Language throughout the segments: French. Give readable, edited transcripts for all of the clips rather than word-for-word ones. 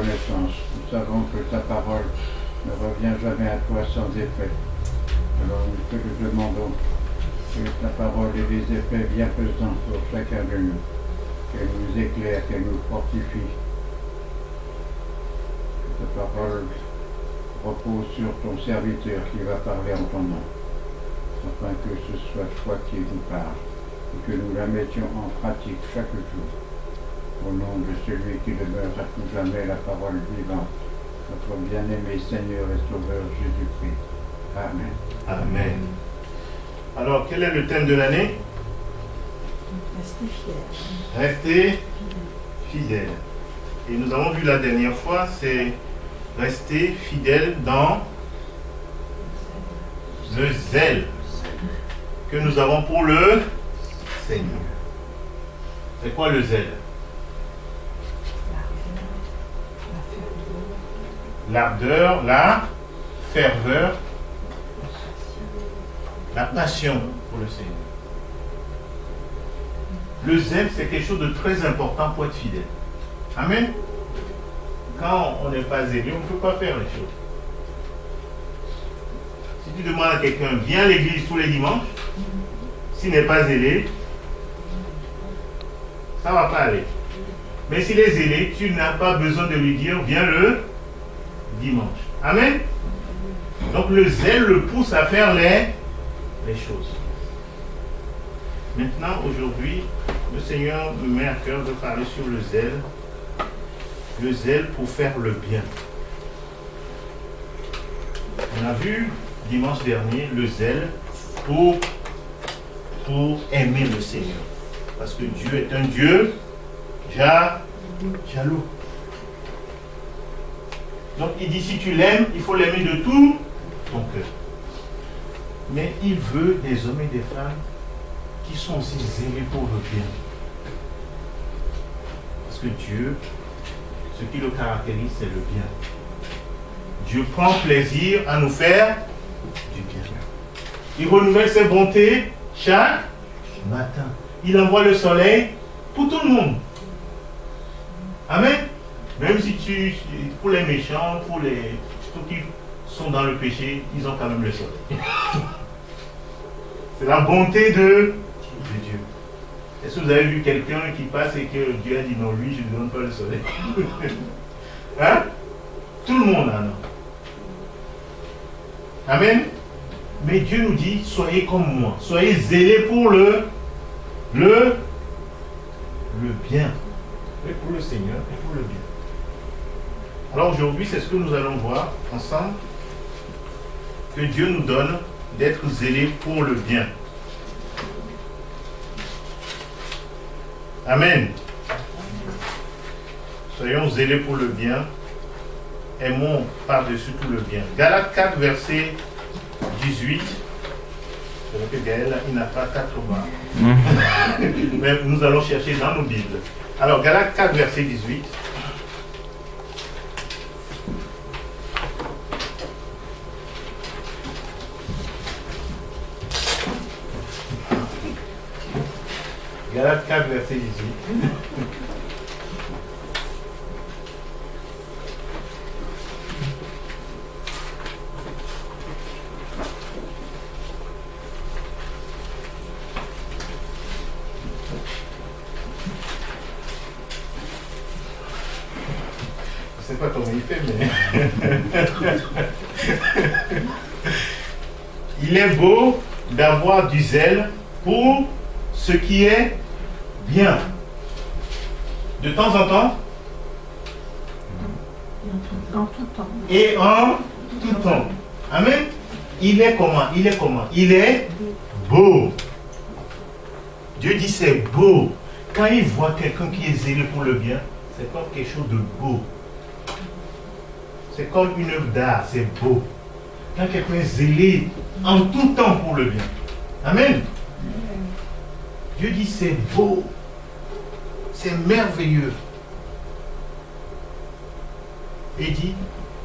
reconnaissance. Nous savons que ta parole ne revient jamais à toi sans effet. Alors nous te le demandons, que ta parole ait des effets bien pesants sur chacun de nous, qu'elle nous éclaire, qu'elle nous fortifie. Que ta parole repose sur ton serviteur qui va parler en ton nom, afin que ce soit toi qui nous parles, et que nous la mettions en pratique chaque jour. Au nom de celui qui demeure à tout jamais la parole vivante, notre bien-aimé Seigneur et Sauveur Jésus-Christ. Amen. Amen. Alors, quel est le thème de l'année? Restez fiers. Restez fidèle. Et nous avons vu la dernière fois, c'est rester fidèle dans le zèle que nous avons pour le Seigneur. C'est quoi le zèle? L'ardeur, la ferveur, la passion pour le Seigneur. Le zèle, c'est quelque chose de très important pour être fidèle. Amen. Quand on n'est pas zélé, on ne peut pas faire les choses. Si tu demandes à quelqu'un, viens à l'église tous les dimanches, s'il n'est pas zélé, ça ne va pas aller. Mais s'il est zélé, tu n'as pas besoin de lui dire, viens le dimanche. Amen. Donc le zèle le pousse à faire les choses. Maintenant, aujourd'hui, le Seigneur me met à cœur de parler sur le zèle. Le zèle pour faire le bien. On a vu dimanche dernier le zèle pour aimer le Seigneur. Parce que Dieu est un Dieu jaloux. Donc il dit, si tu l'aimes, il faut l'aimer de tout ton cœur. Mais il veut des hommes et des femmes qui sont aussi zélés pour le bien. Parce que Dieu, ce qui le caractérise, c'est le bien. Dieu prend plaisir à nous faire du bien. Il renouvelle ses bontés chaque matin. Il envoie le soleil pour tout le monde. Amen. Même si pour les méchants, pour ceux qui sont dans le péché, ils ont quand même le soleil. C'est la bonté de Dieu. Est-ce que vous avez vu quelqu'un qui passe et que Dieu a dit non, lui, je ne lui donne pas le soleil? Hein? Tout le monde en a. Amen. Mais Dieu nous dit, soyez comme moi. Soyez zélés pour le bien. Et pour le Seigneur et pour le bien. Alors aujourd'hui, c'est ce que nous allons voir ensemble. Que Dieu nous donne d'être zélés pour le bien. Amen. Soyons zélés pour le bien. Aimons par-dessus tout le bien. Galates 4, verset 18. C'est vrai que Gaël, il n'a pas 4 barres. Mais nous allons chercher dans nos Bibles. Alors, Galates 4, verset 18. Galates 4, verset 18. Je ne sais pas comment il fait, mais... Il est beau d'avoir du zèle pour ce qui est bien. De temps en temps. En tout temps. Et en tout temps. Amen. Il est comment? Il est comment? Il est beau. Dieu dit c'est beau. Quand il voit quelqu'un qui est zélé pour le bien, c'est comme quelque chose de beau. C'est comme une œuvre d'art, c'est beau. Quand quelqu'un est zélé en tout temps pour le bien. Amen. Dieu dit c'est beau. C'est merveilleux. Il dit,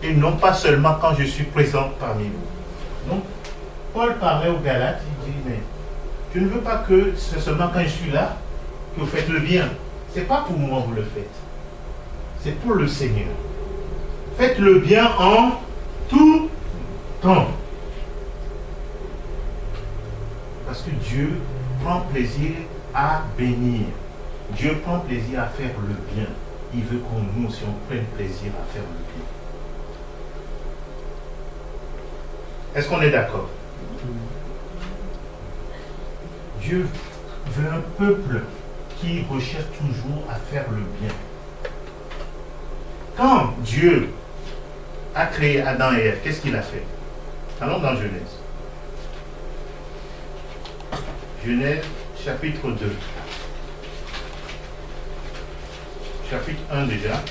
et non pas seulement quand je suis présent parmi vous. Donc, Paul parlait aux Galates, il dit, mais je ne veux pas que c'est seulement quand je suis là que vous faites le bien. Ce n'est pas pour moi que vous le faites. C'est pour le Seigneur. Faites le bien en tout temps. Parce que Dieu prend plaisir à bénir. Dieu prend plaisir à faire le bien. Il veut qu'on nous aussi on prenne plaisir à faire le bien. Est-ce qu'on est d'accord? Dieu veut un peuple qui recherche toujours à faire le bien. Quand Dieu a créé Adam et Ève, qu'est-ce qu'il a fait? Allons dans Genèse. Genèse chapitre 2. Chapitre 1 déjà.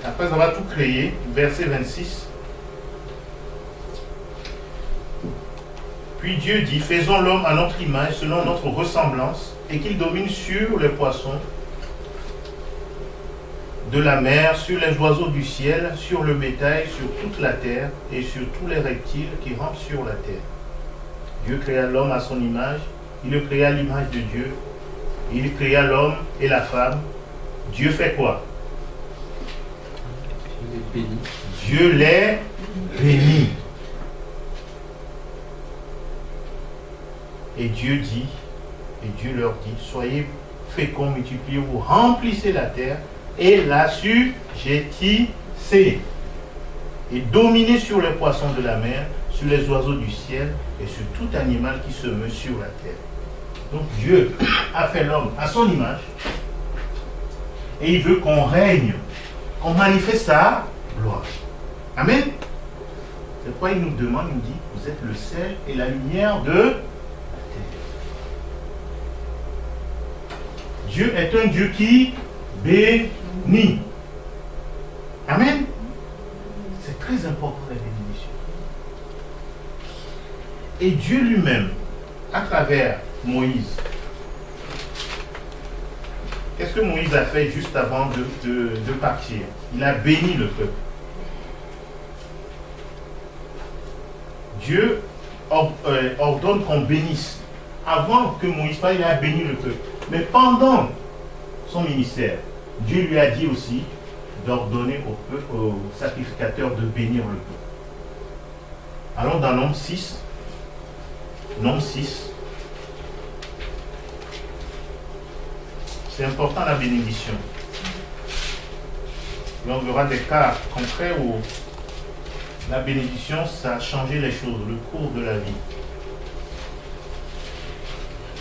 Après avoir tout créé, verset 26. Puis Dieu dit, faisons l'homme à notre image, selon notre ressemblance, et qu'il domine sur les poissons de la mer, sur les oiseaux du ciel, sur le bétail, sur toute la terre, et sur tous les reptiles qui rampent sur la terre. Dieu créa l'homme à son image, il le créa à l'image de Dieu, il créa l'homme et la femme. Dieu fait quoi? Dieu les bénit. Et Dieu dit, et Dieu leur dit, soyez féconds, multipliez-vous, remplissez la terre et la sujétissez. Et dominez sur les poissons de la mer, sur les oiseaux du ciel et sur tout animal qui se meut sur la terre. Donc Dieu a fait l'homme à son image et il veut qu'on règne, qu'on manifeste sa gloire. Amen. C'est pourquoi il nous demande, il nous dit, vous êtes le sel et la lumière de la terre. Dieu est un Dieu qui bénit. Amen. C'est très important la bénédiction. Et Dieu lui-même, à travers Moïse, qu'est-ce que Moïse a fait juste avant de partir? Il a béni le peuple. Dieu ordonne qu'on bénisse. Avant que Moïse parle, il a béni le peuple. Mais pendant son ministère, Dieu lui a dit aussi d'ordonner au sacrificateur de bénir le peuple. Allons dans Nombre 6. Nombre 6. C'est important la bénédiction. Et on verra des cas concrets où la bénédiction, ça a changé les choses, le cours de la vie.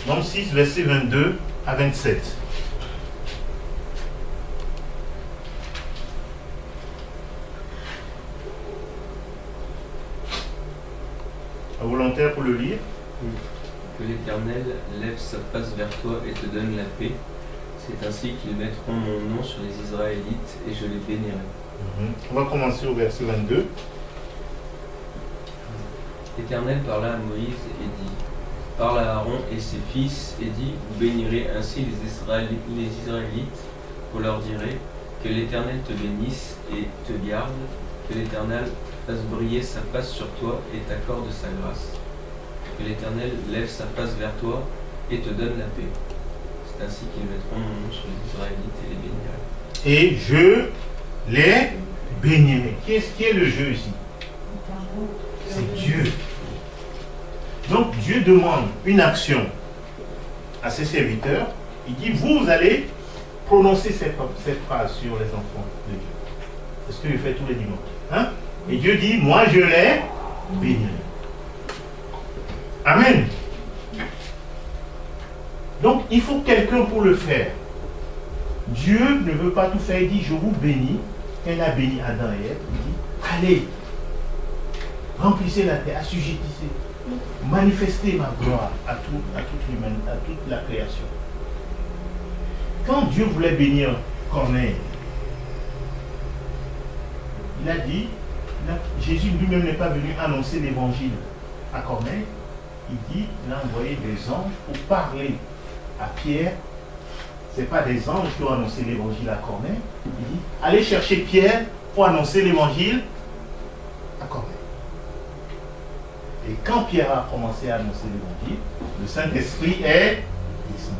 Nombre 6, verset 22 à 27. Un volontaire pour le lire. Que l'Éternel lève sa face vers toi et te donne la paix. C'est ainsi qu'ils mettront mon nom sur les Israélites et je les bénirai. On va commencer au verset 22. L'Éternel parla à Moïse et dit, parle à Aaron et ses fils et dit, vous bénirez ainsi les Israélites, vous leur direz, que l'Éternel te bénisse et te garde, que l'Éternel fasse briller sa face sur toi et t'accorde sa grâce. Que l'Éternel lève sa face vers toi et te donne la paix. C'est ainsi qu'ils mettront mon nom sur les Israélites et les bénirai. Et je les bénirai. Qui est le jeu ici? C'est Dieu. Donc Dieu demande une action à ses serviteurs. Il dit, vous allez prononcer cette phrase sur les enfants de Dieu. C'est ce que je fais tous les dimanches. Hein? Et Dieu dit, moi je les bénirai. Amen. Donc il faut quelqu'un pour le faire. Dieu ne veut pas tout faire. Il dit, je vous bénis. Elle a béni Adam et Ève. Il dit, allez, remplissez la terre, assujettissez, manifestez ma gloire à toute la création. Quand Dieu voulait bénir Corneille, il a dit, Jésus lui-même n'est pas venu annoncer l'évangile à Corneille. Il dit, il a envoyé des anges pour parler à Pierre. Ce n'est pas des anges qui ont annoncé l'évangile à Corneille. Il dit, allez chercher Pierre pour annoncer l'évangile à Corneille. Et quand Pierre a commencé à annoncer l'évangile, le Saint-Esprit est descendu.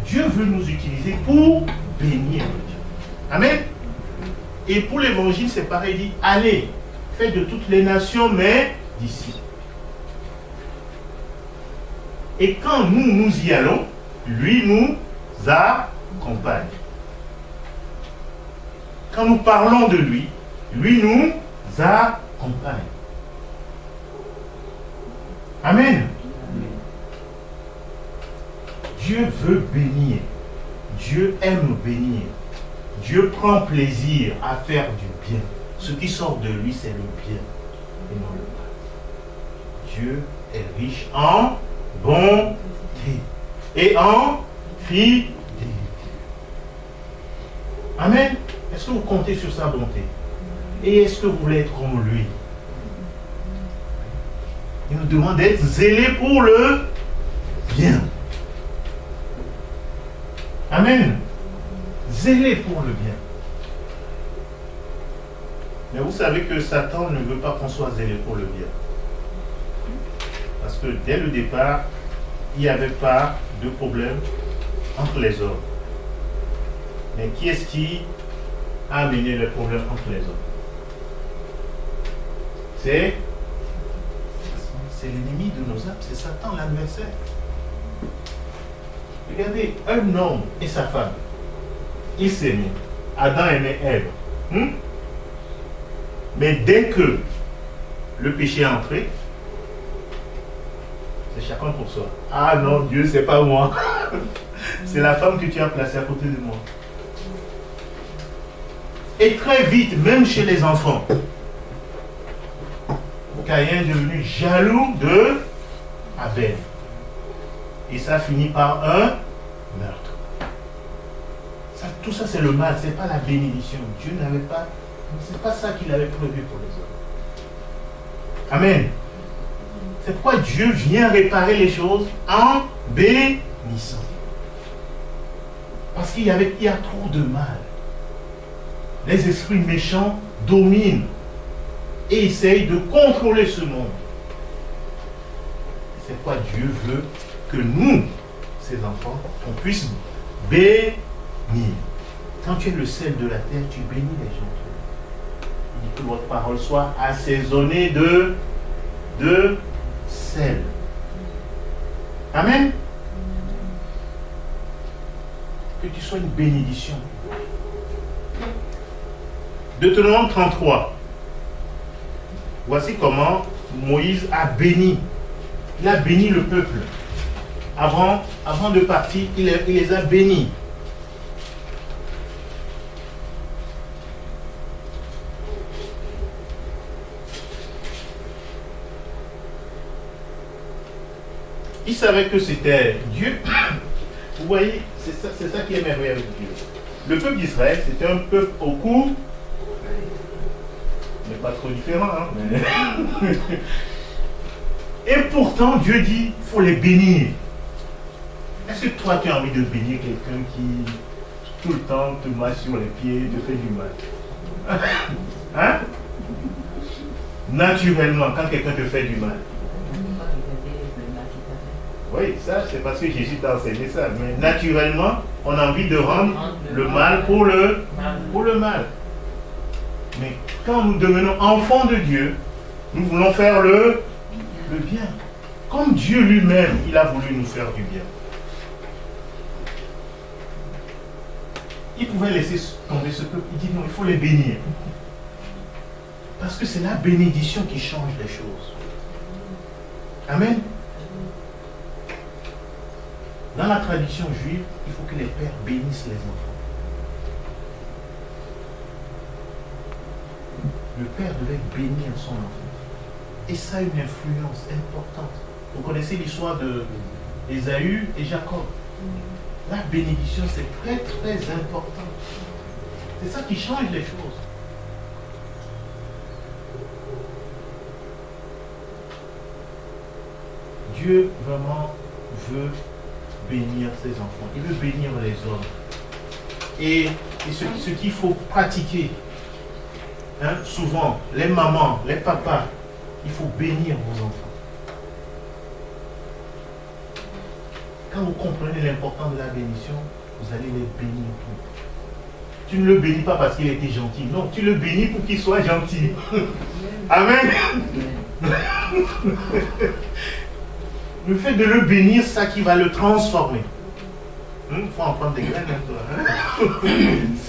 Dieu veut nous utiliser pour bénir Dieu. Amen. Et pour l'évangile, c'est pareil, il dit, allez, faites de toutes les nations, mais d'ici. Et quand nous y allons, lui nous accompagne. Quand nous parlons de lui nous accompagne. Amen. Dieu veut bénir. Dieu aime bénir. Dieu prend plaisir à faire du bien. Ce qui sort de lui, c'est le bien et non le mal. Dieu est riche en bonté et en fidélité. Amen. Est-ce que vous comptez sur sa bonté? Et est-ce que vous voulez être comme lui? Il nous demande d'être zélés pour le bien. Amen. Zélés pour le bien. Mais vous savez que Satan ne veut pas qu'on soit zélé pour le bien. Parce que dès le départ, il n'y avait pas de problème entre les hommes. Mais qui est-ce qui a amené le problème entre les hommes? C'est l'ennemi de nos âmes, c'est Satan, l'adversaire. Regardez, un homme et sa femme, ils s'aimaient. Adam aimait Ève. Mais dès que le péché est entré, c'est chacun pour soi. Ah non, Dieu, c'est pas moi. C'est la femme que tu as placée à côté de moi. Et très vite, même chez les enfants, Caïn est devenu jaloux de Abel. Et ça finit par un meurtre. Tout ça, c'est le mal, c'est pas la bénédiction. Dieu n'avait pas, c'est pas ça qu'il avait prévu pour les hommes. Amen. C'est pourquoi Dieu vient réparer les choses en bénissant. Parce qu'il y a trop de mal. Les esprits méchants dominent et essayent de contrôler ce monde. C'est pourquoi Dieu veut que nous, ses enfants, on puisse bénir. Quand tu es le sel de la terre, tu bénis les gens. Il dit que votre parole soit assaisonnée de sel. Amen. Que tu sois une bénédiction. Deutéronome 33. Voici comment Moïse a béni. Il a béni le peuple. Avant de partir, il les a bénis. Il savait que c'était Dieu. Vous voyez, c'est ça qui est merveilleux avec Dieu. Le peuple d'Israël, c'était un peuple au court, mais pas trop différent. Hein, Et pourtant, Dieu dit, il faut les bénir. Est-ce que toi, tu as envie de bénir quelqu'un qui, tout le temps, te masse sur les pieds, te fait du mal? Hein? Naturellement, quand quelqu'un te fait du mal. Oui, ça, c'est parce que Jésus t'a enseigné ça. Mais naturellement, on a envie de rendre le mal pour le mal. Mais quand nous devenons enfants de Dieu, nous voulons faire le bien. Comme Dieu lui-même, il a voulu nous faire du bien. Il pouvait laisser tomber ce peuple. Il dit non, il faut les bénir. Parce que c'est la bénédiction qui change les choses. Amen. Dans la tradition juive, il faut que les pères bénissent les enfants. Le père devait bénir son enfant. Et ça a une influence importante. Vous connaissez l'histoire d'Ésaü et Jacob. La bénédiction, c'est très très important. C'est ça qui change les choses. Dieu vraiment veut bénir ses enfants. Il veut bénir les hommes. Et ce qu'il faut pratiquer, hein, souvent, les mamans, les papas, il faut bénir vos enfants. Quand vous comprenez l'importance de la bénédiction, vous allez les bénir tout. Tu ne le bénis pas parce qu'il était gentil. Non, tu le bénis pour qu'il soit gentil. Amen. Le fait de le bénir, c'est ça qui va le transformer. Il faut en prendre des graines, hein, toi.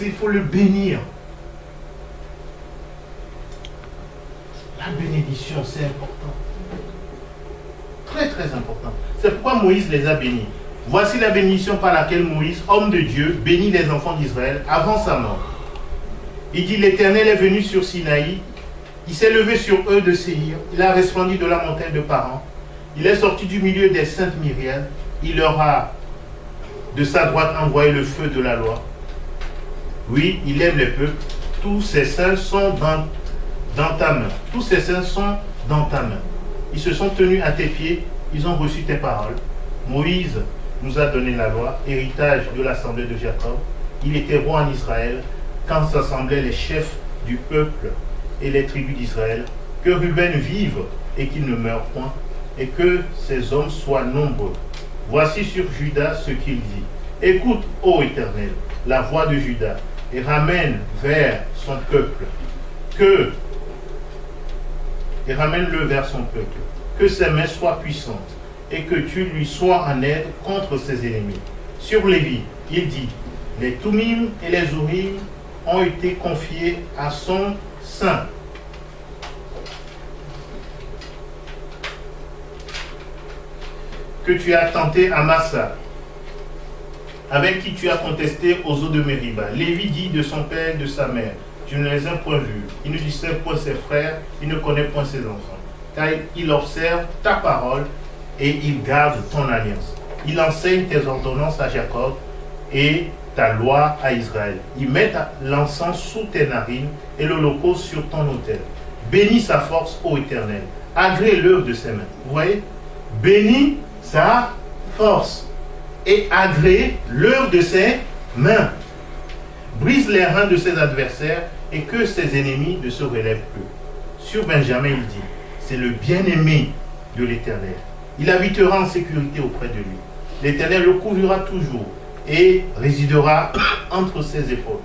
Il faut le bénir. La bénédiction, c'est important. Très très important. C'est pourquoi Moïse les a bénis. Voici la bénédiction par laquelle Moïse, homme de Dieu, bénit les enfants d'Israël avant sa mort. Il dit, l'Éternel est venu sur Sinaï, il s'est levé sur eux de Séhir, il a resplendi de la montagne de Paran, il est sorti du milieu des saintes myriades, il leur a de sa droite envoyé le feu de la loi. Oui, il aime les peuples, tous ses saints sont dans ta main. Tous ses saints sont dans ta main. Ils se sont tenus à tes pieds, ils ont reçu tes paroles. Moïse nous a donné la loi, héritage de l'assemblée de Jacob. Il était roi en Israël quand s'assemblaient les chefs du peuple et les tribus d'Israël. Que Ruben vive et qu'il ne meure point, et que ses hommes soient nombreux. Voici sur Juda ce qu'il dit. Écoute, ô Éternel, la voix de Juda, et ramène vers son peuple. Et ramène-le vers son peuple. Que ses mains soient puissantes, et que tu lui sois en aide contre ses ennemis. Sur Lévi, il dit, les Toumim et les Urim ont été confiés à son sein. Que tu as tenté à Massa, avec qui tu as contesté aux eaux de Mériba. Lévi dit de son père et de sa mère, je ne les ai point vus, il ne distingue point ses frères, il ne connaît point ses enfants. Car il observe ta parole et il garde ton alliance. Il enseigne tes ordonnances à Jacob et ta loi à Israël. Il met l'encens sous tes narines et l'holocauste sur ton autel. Bénis sa force, ô Éternel. Agrée l'œuvre de ses mains. Vous voyez? Bénis sa force et agrée l'œuvre de ses mains. Brise les reins de ses adversaires et que ses ennemis ne se relèvent plus. Sur Benjamin, il dit, c'est le bien-aimé de l'Éternel. Il habitera en sécurité auprès de lui. L'Éternel le couvrira toujours et résidera entre ses épaules.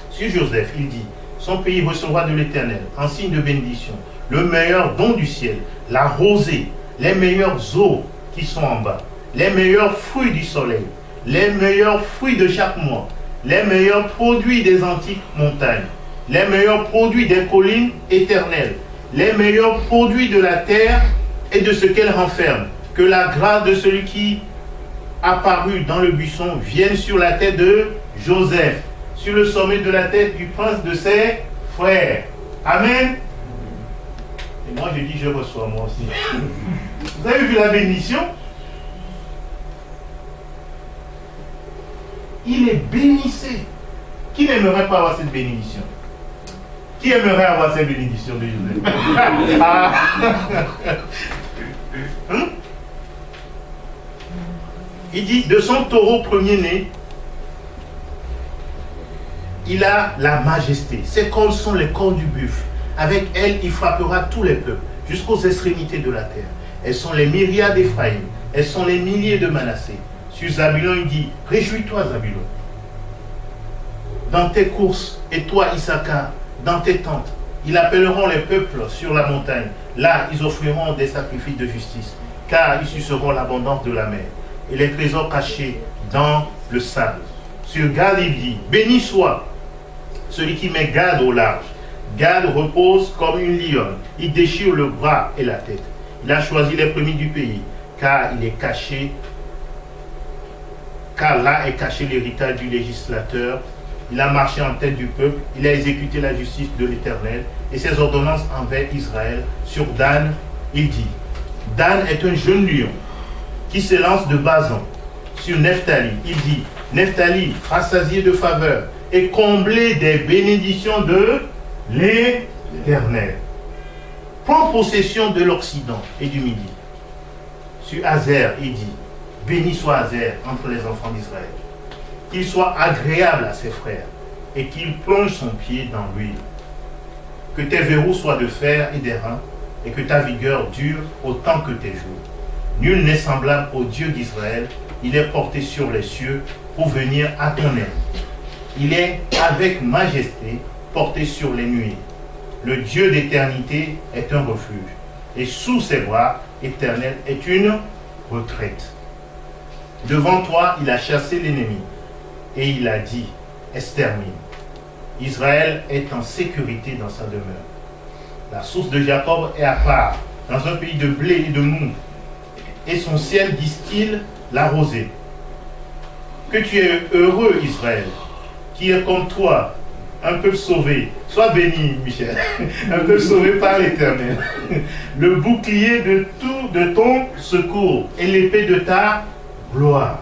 Sur Joseph, il dit, son pays recevra de l'Éternel en signe de bénédiction le meilleur don du ciel, la rosée, les meilleures eaux qui sont en bas, les meilleurs fruits du soleil, les meilleurs fruits de chaque mois, les meilleurs produits des antiques montagnes, les meilleurs produits des collines éternelles, les meilleurs produits de la terre et de ce qu'elle renferme. Que la grâce de celui qui apparut dans le buisson vienne sur la tête de Joseph, sur le sommet de la tête du prince de ses frères. Amen. Et moi je dis, je reçois moi aussi. Vous avez vu la bénédiction? Il est bénissé. Qui n'aimerait pas avoir cette bénédiction? Qui aimerait avoir cette bénédiction de Joseph? Il dit, de son taureau premier-né, il a la majesté. Ses cornes sont les cornes du buffle. Avec elle, il frappera tous les peuples, jusqu'aux extrémités de la terre. Elles sont les myriades d'Éphraïm. Elles sont les milliers de Manassé. Sur Zabulon, il dit, réjouis-toi, Zabulon, dans tes courses, et toi, Issachar, dans tes tentes. Ils appelleront les peuples sur la montagne. Là, ils offriront des sacrifices de justice, car ils suceront l'abondance de la mer et les trésors cachés dans le sable. Sur Gad, il dit, béni soit celui qui met Gad au large. Gad repose comme une lionne. Il déchire le bras et la tête. Il a choisi les premiers du pays, car il est caché, car là est caché l'héritage du législateur. Il a marché en tête du peuple, il a exécuté la justice de l'Éternel et ses ordonnances envers Israël. Sur Dan, il dit, Dan est un jeune lion qui se lance de Bazan. Sur Nephtali, il dit, Nephtali, rassasié de faveur et comblé des bénédictions de l'Éternel. Prends possession de l'Occident et du Midi. Sur Azer, il dit, béni soit Azer entre les enfants d'Israël. Qu'il soit agréable à ses frères et qu'il plonge son pied dans l'huile. Que tes verrous soient de fer et d'airain et que ta vigueur dure autant que tes jours. Nul n'est semblable au Dieu d'Israël. Il est porté sur les cieux pour venir à ton aide. Il est avec majesté porté sur les nuées. Le Dieu d'éternité est un refuge et sous ses bras éternels est une retraite. Devant toi, il a chassé l'ennemi et il a dit, extermine. Israël est en sécurité dans sa demeure. La source de Jacob est à part, dans un pays de blé et de mou, et son ciel distille la rosée. Que tu es heureux, Israël, qui est comme toi, un peuple sauvé. Sois béni, Michel, un peuple sauvé par l'Éternel. Le bouclier de ton secours et l'épée de ta gloire.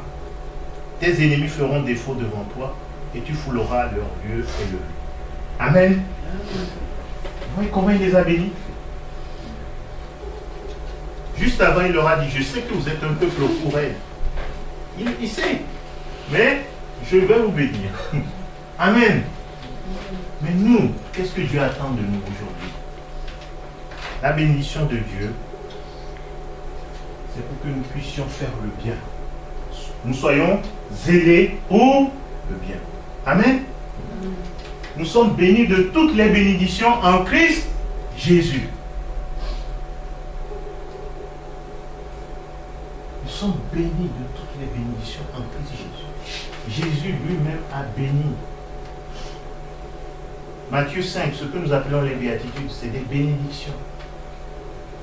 Tes ennemis feront défaut devant toi et tu fouleras leur lieu élevé. Amen. Vous voyez comment il les a bénis? Juste avant, il leur a dit, je sais que vous êtes un peuple pour elle. Il sait. Mais je vais vous bénir. Amen. Mais nous, qu'est-ce que Dieu attend de nous aujourd'hui? La bénédiction de Dieu, c'est pour que nous puissions faire le bien. Nous soyons zélés pour le bien. Amen. Nous sommes bénis de toutes les bénédictions en Christ Jésus. Nous sommes bénis de toutes les bénédictions en Christ Jésus. Jésus lui-même a béni. Matthieu 5, ce que nous appelons les béatitudes, c'est des bénédictions.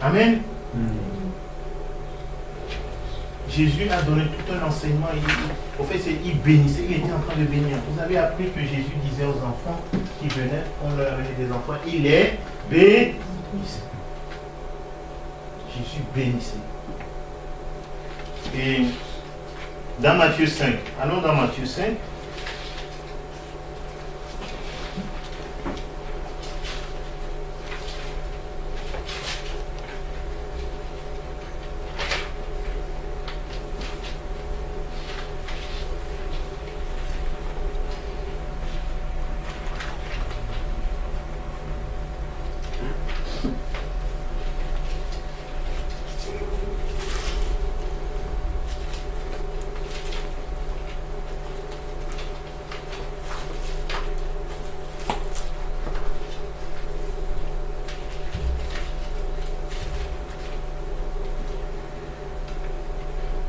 Amen. Jésus a donné tout un enseignement. Au fait, il bénissait, il était en train de bénir. Vous avez appris que Jésus disait aux enfants qui venaient, on leur amenait des enfants, il est bénissait. Jésus bénissait. Et dans Matthieu 5, allons dans Matthieu 5.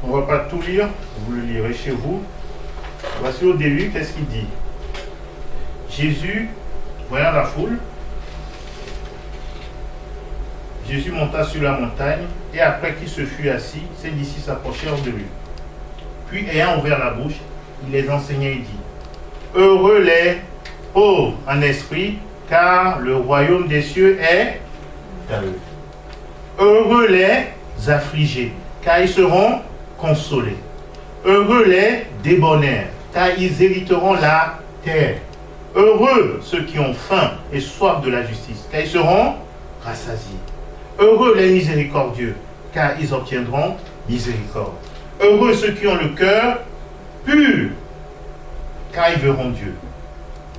On ne va pas tout lire, vous le lirez chez vous. Voici au début, qu'est-ce qu'il dit? Jésus, voyant la foule, Jésus monta sur la montagne, et après qu'il se fut assis, ses disciples s'approchèrent de lui. Puis, ayant ouvert la bouche, il les enseignait et dit, heureux les pauvres en esprit, car le royaume des cieux est à eux. Heureux les affligés, car ils seront consolés. Heureux les débonnaires, car ils hériteront la terre. Heureux ceux qui ont faim et soif de la justice, car ils seront rassasiés. Heureux les miséricordieux, car ils obtiendront miséricorde. Heureux ceux qui ont le cœur pur, car ils verront Dieu.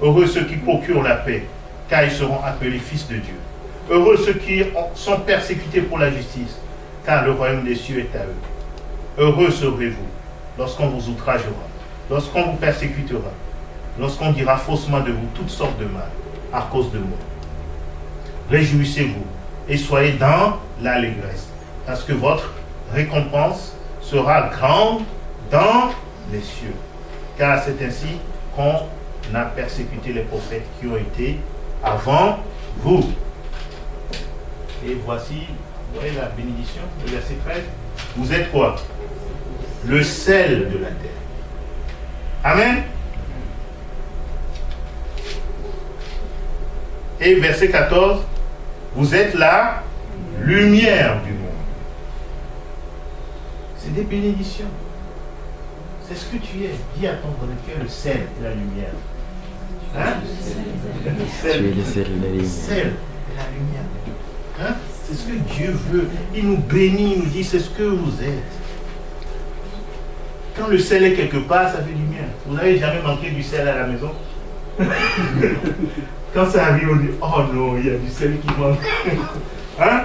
Heureux ceux qui procurent la paix, car ils seront appelés fils de Dieu. Heureux ceux qui sont persécutés pour la justice, car le royaume des cieux est à eux. Heureux serez-vous lorsqu'on vous outragera, lorsqu'on vous persécutera, lorsqu'on dira faussement de vous toutes sortes de mal à cause de moi. Réjouissez-vous et soyez dans l'allégresse, parce que votre récompense sera grande dans les cieux. Car c'est ainsi qu'on a persécuté les prophètes qui ont été avant vous. Et voici, vous voyez la bénédiction, le verset 13. Vous êtes quoi? Le sel de la terre. Amen. Et verset 14. Vous êtes la lumière du monde. C'est des bénédictions. C'est ce que tu es. Dis à ton voisin, tu es le sel et la lumière. Hein? Le sel. Tu es le sel et la lumière. Le sel et la lumière. Hein? C'est ce que Dieu veut. Il nous bénit, il nous dit, c'est ce que vous êtes. Quand le sel est quelque part, ça fait du bien. Vous n'avez jamais manqué du sel à la maison? Quand ça arrive, on dit, oh non, il y a du sel qui manque. Hein?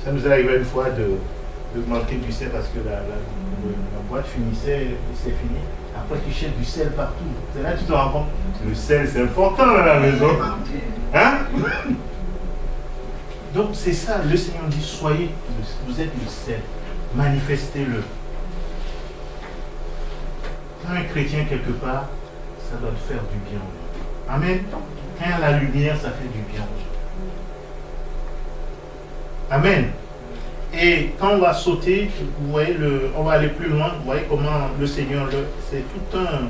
Ça nous est arrivé une fois de manquer du sel parce que la boîte finissait et c'est fini. Après, tu cherches du sel partout. C'est là que tu te rends compte. Le sel, c'est important à la maison. Hein? Donc, c'est ça. Le Seigneur dit, soyez, vous êtes le sel. Manifestez-le. Quand un chrétien, quelque part, ça doit te faire du bien. Amen. Quand il y a la lumière, ça fait du bien. Amen. Et quand on va sauter, vous voyez, on va aller plus loin, vous voyez comment le Seigneur, c'est tout un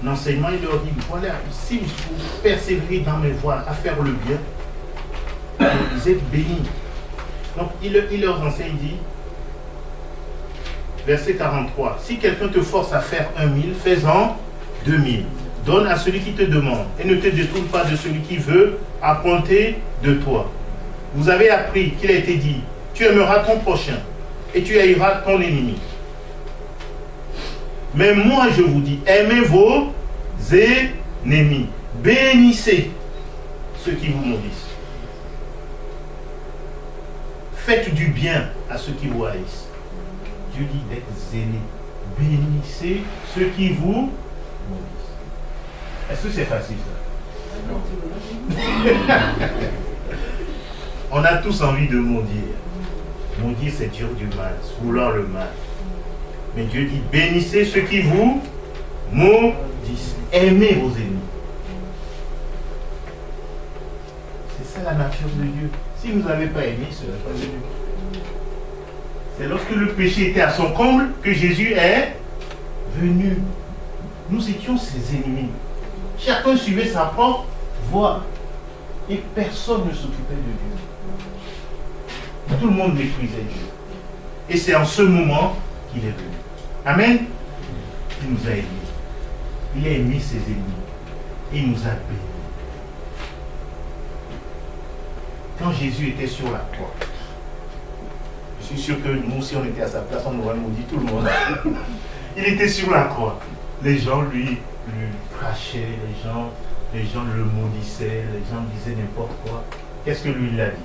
enseignement, il leur dit, voilà, si vous persévérez dans mes voies à faire le bien, vous êtes bénis. Donc il leur enseigne, il dit, verset 43, si quelqu'un te force à faire 1000, fais-en 2000. Donne à celui qui te demande et ne te détourne pas de celui qui veut apprendre de toi. Vous avez appris qu'il a été dit, tu aimeras ton prochain et tu haïras ton ennemi. Mais moi je vous dis, aimez vos ennemis, bénissez ceux qui vous maudissent. Faites du bien à ceux qui vous haïssent. Dieu dit d'être zélé. Bénissez ceux qui vous maudissent. Est-ce que c'est facile ça? On a tous envie de maudire. Maudire, c'est dire du mal, vouloir le mal. Mais Dieu dit, bénissez ceux qui vous maudissent. Aimez vos ennemis. C'est ça la nature de Dieu. Si vous n'avez pas aimé, ce n'est pas de Dieu. C'est lorsque le péché était à son comble que Jésus est venu. Nous étions ses ennemis. Chacun suivait sa propre voie. Et personne ne s'occupait de Dieu. Tout le monde méprisait Dieu. Et c'est en ce moment qu'il est venu. Amen. Il nous a aimés. Il a aimé ses ennemis. Et il nous a bénis. Quand Jésus était sur la croix, je suis sûr que nous, si on était à sa place, on aurait maudit tout le monde. Il était sur la croix. Les gens lui crachaient, les gens le maudissaient, les gens disaient n'importe quoi. Qu'est-ce que lui il a dit?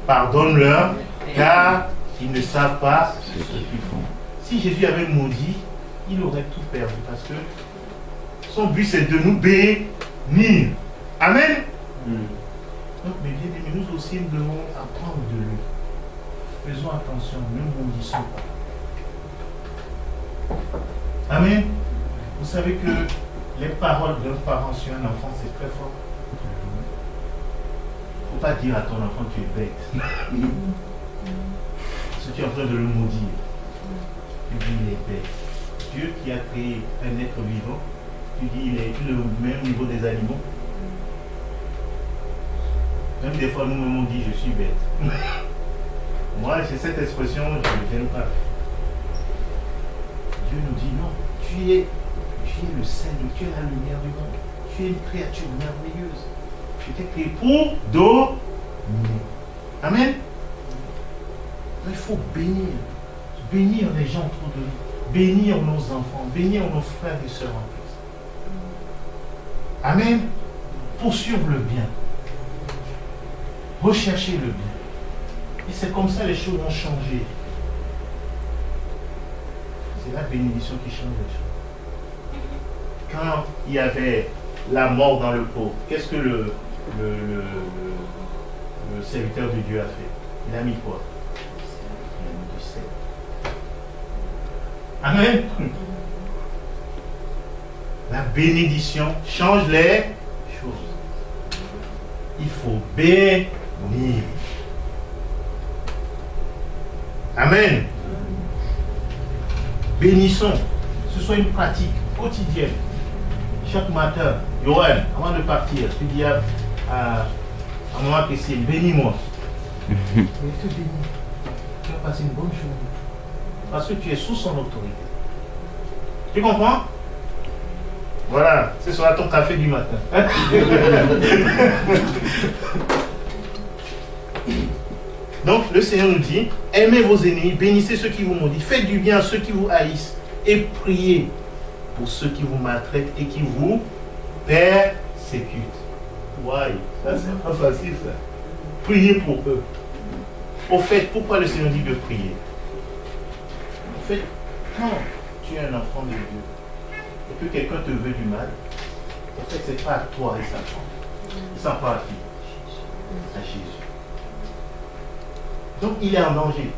Pardonne-leur, car ils ne savent pas ce qu'ils font. Si Jésus avait maudit, il aurait tout perdu parce que son but c'est de nous bénir. Amen. Donc, mes bien-aimés, nous aussi nous devons apprendre de lui. Faisons attention, ne maudissons pas. Amen. Vous savez que les paroles d'un parent sur un enfant, c'est très fort. Il ne faut pas dire à ton enfant tu es bête. Si tu es en train de le maudire, tu dis il est bête. Dieu qui a créé un être vivant, tu dis il est au même niveau des animaux. Même des fois, nous on dit je suis bête. Moi, j'ai cette expression, je ne l'aime pas. Dieu nous dit non, tu es le sel, tu es la lumière du monde. Tu es une créature merveilleuse. Tu t'es créé pour dominer. Amen. Il faut bénir. Bénir les gens autour de nous. Bénir nos enfants. Bénir nos frères et sœurs en Christ. Amen. Poursuivre le bien. Rechercher le bien. Et c'est comme ça les choses ont changé. C'est la bénédiction qui change les choses. Quand il y avait la mort dans le pot, qu'est-ce que le serviteur de Dieu a fait? Il a mis quoi? Il a mis du sel. Amen. La bénédiction change les choses. Il faut bénir. Amen. Bénissons. Que ce soit une pratique quotidienne. chaque matin, Johan, avant de partir, tu dis à maman Christine, bénis-moi. Et te bénis. Tu vas passer une bonne journée. Parce que tu es sous son autorité. Tu comprends? Voilà, ce sera ton café du matin. Donc le Seigneur nous dit, aimez vos ennemis, bénissez ceux qui vous maudissent, faites du bien à ceux qui vous haïssent et priez pour ceux qui vous maltraitent et qui vous persécutent. Ouais, ça c'est pas facile ça. Priez pour eux. Au fait, pourquoi le Seigneur dit de prier? En fait, quand tu es un enfant de Dieu et que quelqu'un te veut du mal, en fait, c'est pas à toi il s'en prend. Il s'en prend à qui? À Jésus. Donc il est en danger.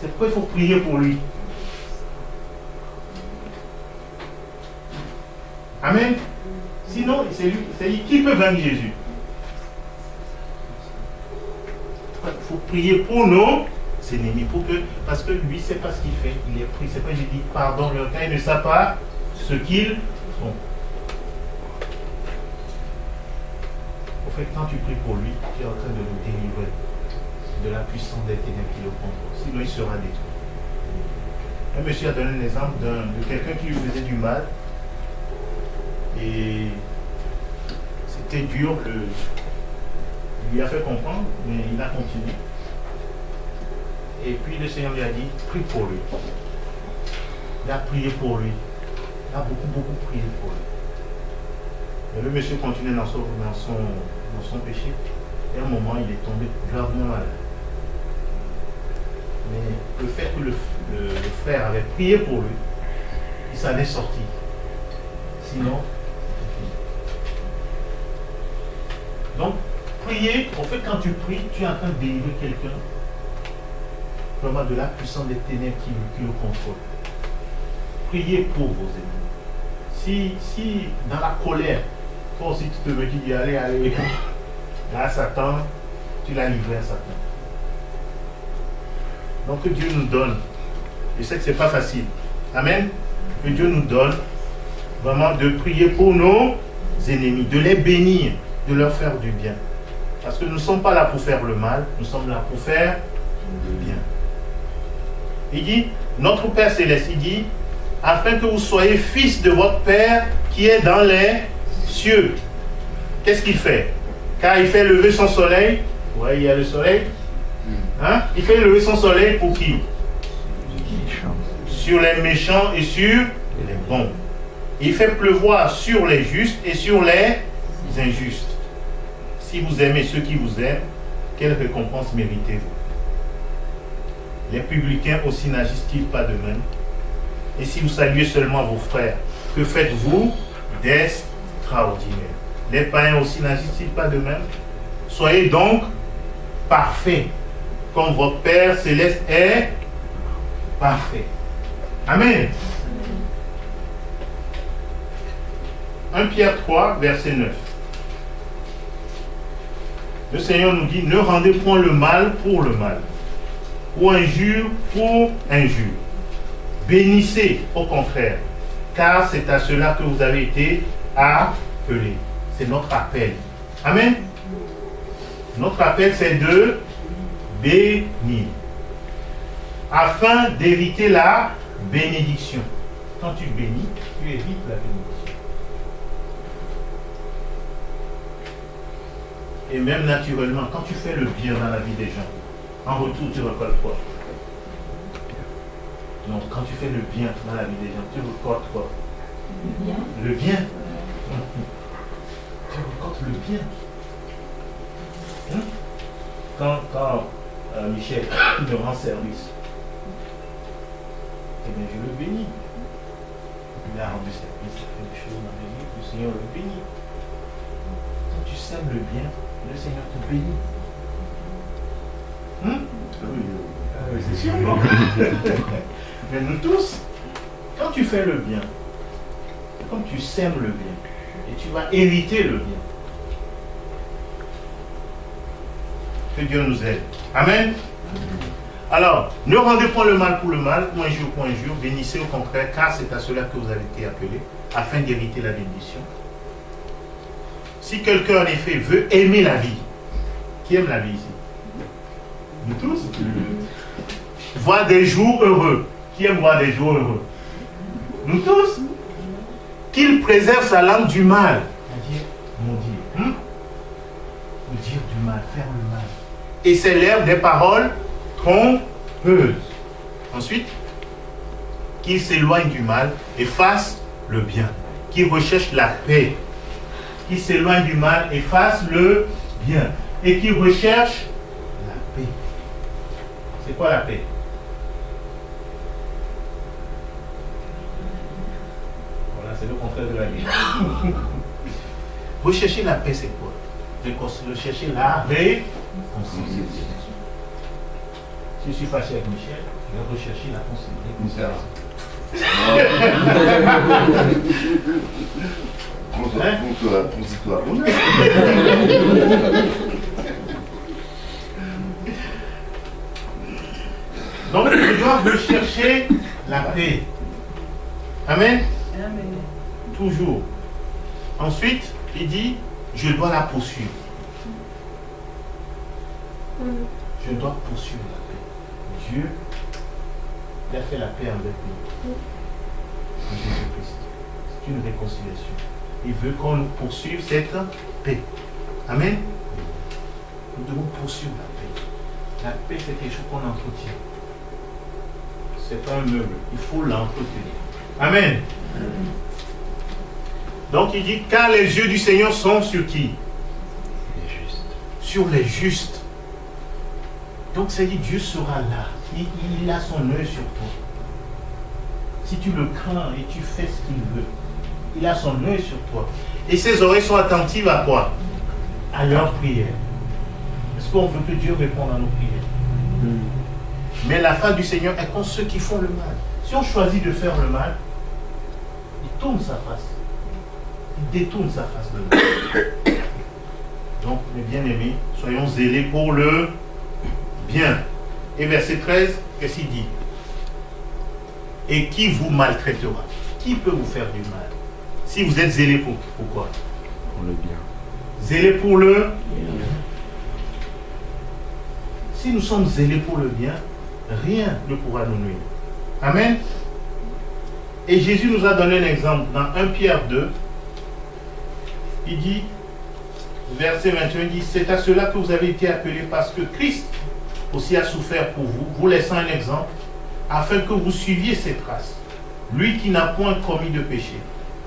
C'est pourquoi il faut prier pour lui. Amen. Sinon, c'est lui qui peut vaincre Jésus. Il faut prier pour nos ennemis. Parce que lui, c'est pas ce qu'il fait. Il est pris. C'est pas qu'il dit pardon leur car ils ne savent pas ce qu'ils font. En fait, quand tu pries pour lui, tu es en train de le délivrer de la puissance des ténèbres qui le contrôle. Sinon, il sera détruit. Un monsieur a donné un exemple de quelqu'un qui lui faisait du mal. Et c'était dur, il lui a fait comprendre, mais il a continué. Et puis le Seigneur lui a dit, prie pour lui. Il a prié pour lui. Il a beaucoup prié pour lui. Et le monsieur continuait dans son péché. Et à un moment, il est tombé gravement malade. Mais le fait que le frère avait prié pour lui, il s'en est sorti. Sinon, donc, prier, en fait, quand tu pries, tu es en train de délivrer quelqu'un vraiment de la puissance des ténèbres qui le contrôle. Priez pour vos ennemis. Si dans la colère, toi aussi tu te veux dire, allez, là, Satan, tu l'as livré à Satan. Donc que Dieu nous donne. Je sais que ce n'est pas facile. Amen. Que Dieu nous donne vraiment de prier pour nos ennemis, de les bénir, de leur faire du bien. Parce que nous ne sommes pas là pour faire le mal, nous sommes là pour faire le bien. Il dit, notre Père Céleste, il dit, afin que vous soyez fils de votre Père qui est dans les cieux. Qu'est-ce qu'il fait? Car il fait lever son soleil. Ouais, il y a le soleil. Hein? Il fait lever son soleil pour qui? Sur les méchants et sur les bons. Il fait pleuvoir sur les justes et sur les injustes. Si vous aimez ceux qui vous aiment, quelle récompense méritez-vous? Les publicains aussi n'agissent-ils pas de même? Et si vous saluez seulement vos frères, que faites-vous d'extraordinaire? Les païens aussi n'agissent-ils pas de même? Soyez donc parfaits, comme votre Père Céleste est parfait. Amen. 1 Pierre 3, verset 9. Le Seigneur nous dit, ne rendez point le mal pour le mal, ou injure pour injure. Bénissez au contraire, car c'est à cela que vous avez été appelés. C'est notre appel. Amen. Notre appel, c'est de bénir, afin d'éviter la bénédiction. Quand tu bénis, tu évites la bénédiction. Et même naturellement, quand tu fais le bien dans la vie des gens, en retour, tu récoltes quoi? Donc, quand tu fais le bien dans la vie des gens, tu récoltes quoi? Le bien. Tu récoltes le bien. Quand Michel me rend service, eh bien, je le bénis. Il a rendu service, il a fait des choses dans la vie, le Seigneur le bénit. Quand tu sèmes le bien, le Seigneur te bénit. Oui, c'est sûr, non? Mais nous tous, quand tu fais le bien, c'est comme tu sèmes le bien, et tu vas hériter le bien. Que Dieu nous aide. Amen. Alors, ne rendez point le mal pour le mal, ou injure pour injure, bénissez au contraire, car c'est à cela que vous avez été appelés, afin d'hériter la bénédiction. Si quelqu'un en effet veut aimer la vie, qui aime la vie ici? Nous tous. Voir des jours heureux. Qui aime voir des jours heureux? Nous tous. Qu'il préserve sa langue du mal. C'est-à-dire, dire du mal, faire le mal. Et ses lèvres des paroles trompeuses. Ensuite, qu'il s'éloigne du mal et fasse le bien. Qu'il recherche la paix. Qu'il s'éloigne du mal et fasse le bien. Et qu'il recherche la paix. C'est quoi la paix? Voilà, c'est le contraire de la guerre. Rechercher la paix, c'est quoi? Rechercher la réconciliation. Si je suis fâché avec Michel, je vais rechercher la réconciliation. Donc, je dois rechercher la paix. Amen. Amen. Toujours. Ensuite, il dit, je dois la poursuivre. Je dois poursuivre la paix. Dieu, il a fait la paix avec nous. En Jésus-Christ. C'est une réconciliation. Il veut qu'on poursuive cette paix. Amen. Nous devons poursuivre la paix. La paix, c'est quelque chose qu'on entretient. C'est pas un meuble. Il faut l'entretenir. Amen. Donc il dit, car les yeux du Seigneur sont sur qui? Les justes. Sur les justes. Donc ça dit, Dieu sera là. Il a son œil sur toi. Si tu le crains et tu fais ce qu'il veut, il a son œil sur toi. Et ses oreilles sont attentives à quoi? À leurs prières. Est-ce qu'on veut que Dieu réponde à nos prières? Mais la face du Seigneur est contre ceux qui font le mal. Si on choisit de faire le mal, il tourne sa face. Il détourne sa face de nous. Donc, mes bien-aimés, soyons zélés pour le bien. Et verset 13, qu'est-ce qu'il dit? Et qui vous maltraitera? Qui peut vous faire du mal? Si vous êtes zélés pour quoi? Pour le bien. Zélés pour le bien. Si nous sommes zélés pour le bien, rien ne pourra nous nuire. Amen. Et Jésus nous a donné un exemple dans 1 Pierre 2. Il dit, verset 21, il dit, c'est à cela que vous avez été appelés parce que Christ aussi a souffert pour vous, vous laissant un exemple, afin que vous suiviez ses traces. Lui qui n'a point commis de péché,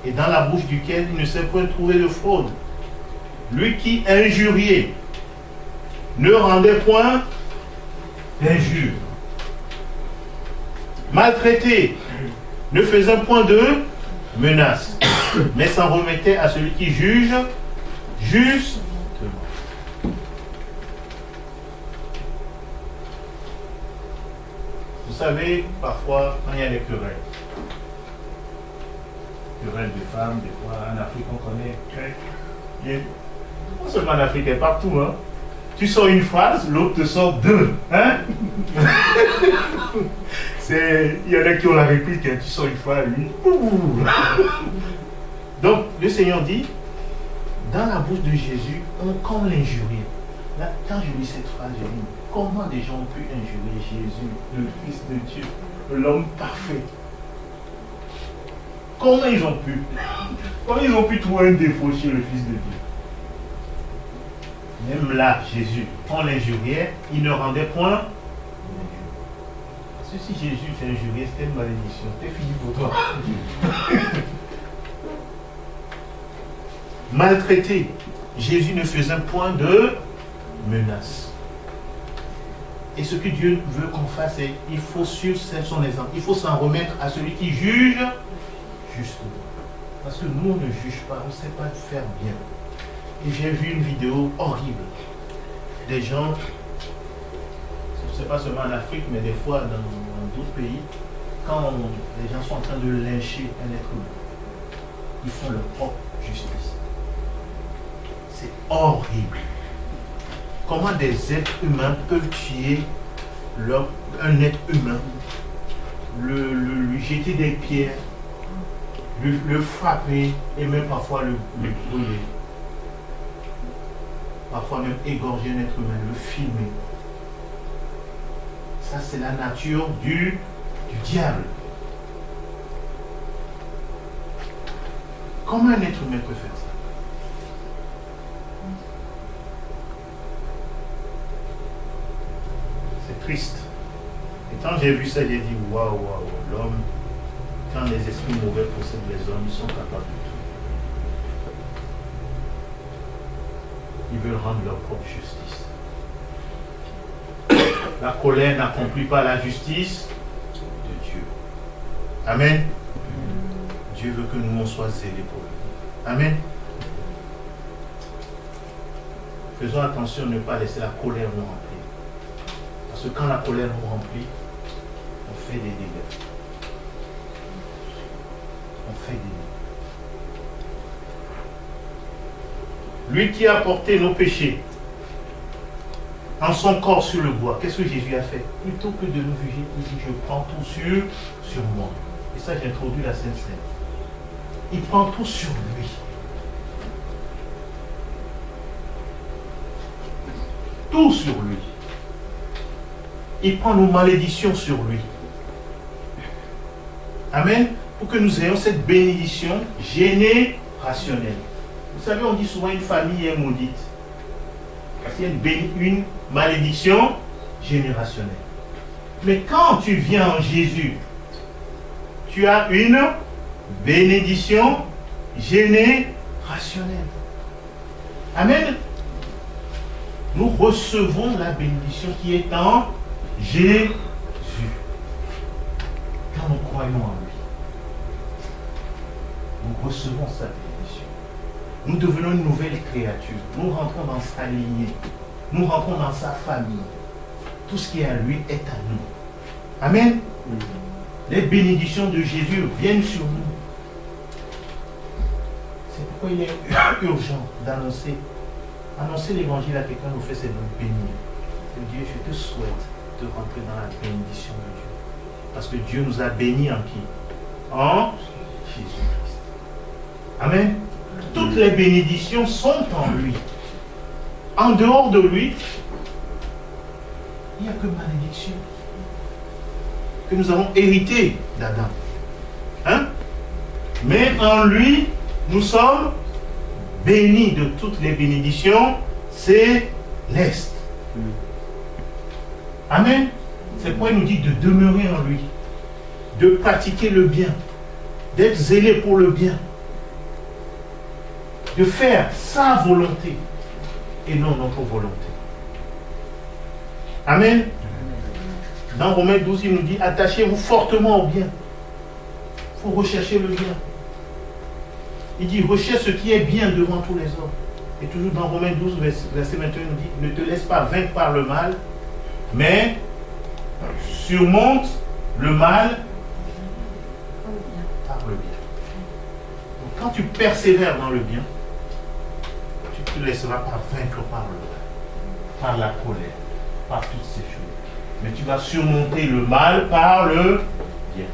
et dans la bouche duquel il ne s'est point trouvé de fraude. Lui qui injuriait, ne rendait point d'injure. Maltraité, ne faisait point de menace, mais s'en remettait à celui qui juge justement. Vous savez, parfois, quand il y a des querelles de femmes, des fois, en Afrique, on connaît, pas seulement en Afrique, et partout, hein. Tu sors une phrase, l'autre te sort deux, hein. Il y en a qui ont la réplique, hein. Tu sors une phrase, lui, donc, le Seigneur dit, dans la bouche de Jésus, quand on l'injurie, là, quand je lis cette phrase, je dis, comment des gens ont pu injurier Jésus, le Fils de Dieu, l'homme parfait? Comment ils ont pu? Comment ils ont pu trouver un défaut chez le Fils de Dieu? Même là, Jésus, on l'injuriait, il ne rendait point. Parce que si Jésus t'injuriait, c'était une malédiction. C'était fini pour toi. Maltraité, Jésus ne faisait point de menace. Et ce que Dieu veut qu'on fasse, c'est il faut suivre son exemple. Il faut s'en remettre à celui qui juge justement. Parce que nous, on ne juge pas, on ne sait pas faire bien. Et j'ai vu une vidéo horrible. Des gens, ce n'est pas seulement en Afrique, mais des fois dans d'autres pays, quand les gens sont en train de lyncher un être humain, ils font leur propre justice. C'est horrible. Comment des êtres humains peuvent tuer un être humain, lui jeter des pierres, le frapper et même parfois le brûler. Parfois même égorger un être humain, le filmer. Ça, c'est la nature du diable. Comment un être humain peut faire ça? C'est triste. Et quand j'ai vu ça, j'ai dit waouh, l'homme, quand les esprits mauvais possèdent les hommes, ils sont capables de tout. Ils veulent rendre leur propre justice. La colère n'accomplit pas la justice de Dieu. Amen. Dieu veut que nous on soit zélés pour lui. Amen. Faisons attention à ne pas laisser la colère nous remplir. Parce que quand la colère nous remplit, on fait des dégâts. On fait des dégâts. Lui qui a porté nos péchés en son corps sur le bois, qu'est-ce que Jésus a fait? Plutôt que de nous juger, il dit je prends tout sur moi. Et ça, j'introduis la Sainte Seine. Il prend tout sur lui. Tout sur lui. Il prend nos malédictions sur lui. Amen. Pour que nous ayons cette bénédiction générationnelle. Vous savez, on dit souvent une famille est maudite. Parce qu'il y a une malédiction générationnelle. Mais quand tu viens en Jésus, tu as une bénédiction générationnelle. Amen. Nous recevons la bénédiction qui est en Jésus. Quand nous croyons en lui, nous recevons sa bénédiction. Nous devenons une nouvelle créature. Nous rentrons dans sa lignée. Nous rentrons dans sa famille. Tout ce qui est à lui est à nous. Amen. Les bénédictions de Jésus viennent sur nous. C'est pourquoi il est urgent d'annoncer. Annoncer l'évangile à quelqu'un nous fait, c'est nous bénir. C'est Dieu, je te souhaite de rentrer dans la bénédiction de Dieu. Parce que Dieu nous a bénis en qui? En Jésus-Christ. Amen. Toutes les bénédictions sont en lui. En dehors de lui, il n'y a que malédiction. Que nous avons hérité d'Adam. Hein? Mais en lui, nous sommes bénis de toutes les bénédictions célestes. Amen. C'est pourquoi il nous dit de demeurer en lui, de pratiquer le bien, d'être zélé pour le bien, de faire sa volonté et non notre volonté. Amen. Dans Romains 12, il nous dit attachez-vous fortement au bien. Il faut rechercher le bien. Il dit recherche ce qui est bien devant tous les hommes. Et toujours dans Romains 12, verset 21, il nous dit ne te laisse pas vaincre par le mal, mais surmonte le mal par le bien. Donc quand tu persévères dans le bien, tu ne te laisseras pas vaincre par le mal, par la colère, par toutes ces choses. Mais tu vas surmonter le mal par le bien.